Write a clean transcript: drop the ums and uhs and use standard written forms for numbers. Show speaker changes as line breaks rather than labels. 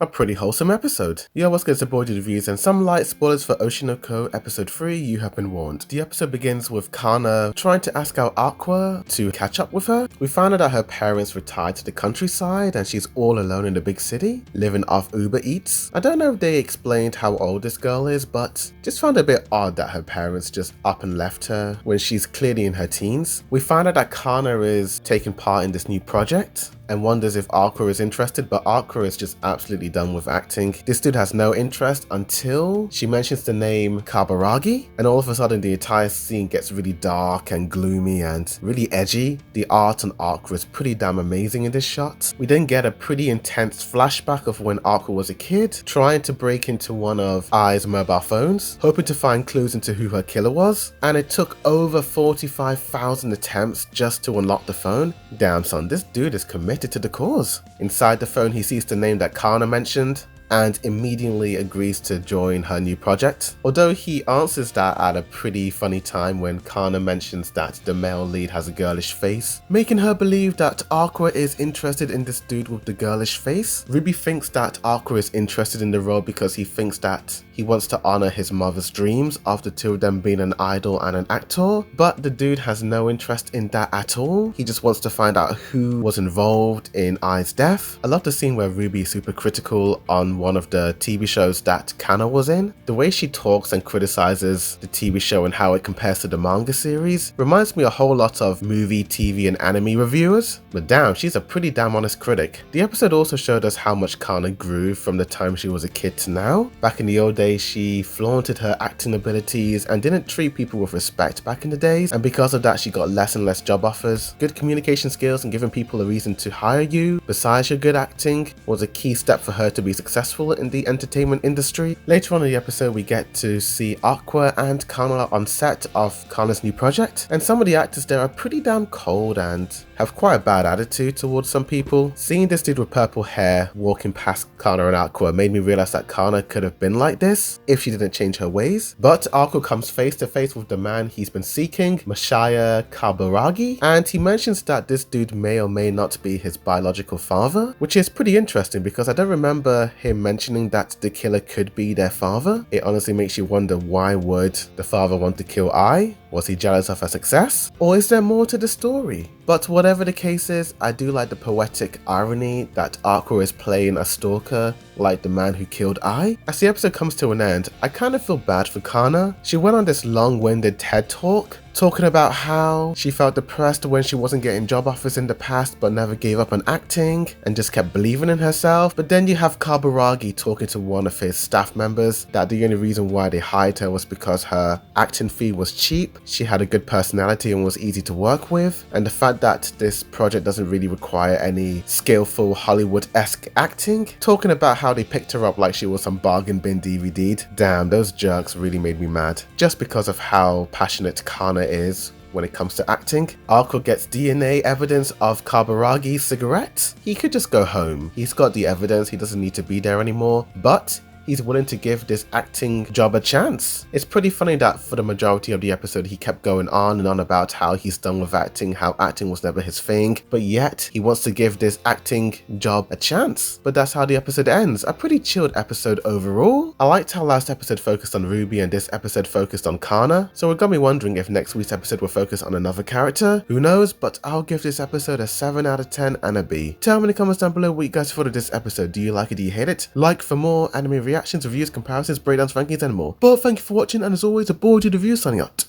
A pretty wholesome episode. Yo, what's good, supported reviews and some light spoilers for Oshi no Ko episode 3, you have been warned. The episode begins with Kana trying to ask out Aqua to catch up with her. We find out that her parents retired to the countryside and she's all alone in the big city, living off Uber Eats. I don't know if they explained how old this girl is, but just found it a bit odd that her parents just up and left her when she's clearly in her teens. We find out that Kana is taking part in this new project and wonders if Aqua is interested, but Aqua is just absolutely done with acting. This dude has no interest until she mentions the name Kaburagi, and all of a sudden the entire scene gets really dark and gloomy and really edgy. The art on Aqua is pretty damn amazing in this shot. We then get a pretty intense flashback of when Aqua was a kid, trying to break into one of Ai's mobile phones, hoping to find clues into who her killer was, and it took over 45,000 attempts just to unlock the phone. Damn son, this dude is committed to the cause. Inside the phone he sees the name that Kana mentioned and immediately agrees to join her new project. Although he answers that at a pretty funny time when Kana mentions that the male lead has a girlish face, making her believe that Aqua is interested in this dude with the girlish face. Ruby thinks that Aqua is interested in the role because he thinks that he wants to honor his mother's dreams of the two of them being an idol and an actor, but the dude has no interest in that at all. He just wants to find out who was involved in Ai's death. I love the scene where Ruby is super critical on one of the TV shows that Kana was in. The way she talks and criticizes the TV show and how it compares to the manga series reminds me a whole lot of movie, TV and anime reviewers. But damn, she's a pretty damn honest critic. The episode also showed us how much Kana grew from the time she was a kid to now. Back in the old days, she flaunted her acting abilities and didn't treat people with respect back in the days, and because of that she got less and less job offers. Good communication skills and giving people a reason to hire you besides your good acting was a key step for her to be successful in the entertainment industry. Later on in the episode we get to see Aqua and Kana on set of Kana's new project, and some of the actors there are pretty damn cold and have quite a bad attitude towards some people. Seeing this dude with purple hair walking past Kana and Aqua made me realize that Kana could have been like this if she didn't change her ways. But Aqua comes face to face with the man he's been seeking, Mashaya Kaburagi, and he mentions that this dude may or may not be his biological father, which is pretty interesting because I don't remember him mentioning that the killer could be their father. It honestly makes you wonder, why would the father want to kill Ai? Was he jealous of her success? Or is there more to the story? But whatever the case is, I do like the poetic irony that Aqua is playing a stalker like the man who killed Ai. As the episode comes to an end, I kind of feel bad for Kana. She went on this long-winded TED talk talking about how she felt depressed when she wasn't getting job offers in the past but never gave up on acting and just kept believing in herself. But then you have Kaburagi talking to one of his staff members that the only reason why they hired her was because her acting fee was cheap, she had a good personality and was easy to work with, and the fact that this project doesn't really require any skillful Hollywood-esque acting, talking about how they picked her up like she was some bargain bin DVD'd. Damn, those jerks really made me mad. Just because of how passionate Kana is when it comes to acting. Aqua gets DNA evidence of Kaburagi's cigarette. He could just go home. He's got the evidence, he doesn't need to be there anymore, but he's willing to give this acting job a chance. It's pretty funny that for the majority of the episode he kept going on and on about how he's done with acting, how acting was never his thing, but yet he wants to give this acting job a chance. But that's how the episode ends. A pretty chilled episode overall. I liked how last episode focused on Ruby and this episode focused on Kana, so it got me wondering if next week's episode will focus on another character. Who knows, but I'll give this episode a 7 out of 10 and a B. Tell me in the comments down below what you guys thought of this episode. Do you like it? Do you hate it? Like for more anime reactions, reviews, comparisons, breakdowns, rankings and more. But thank you for watching, and as always, a boy to the review signing out.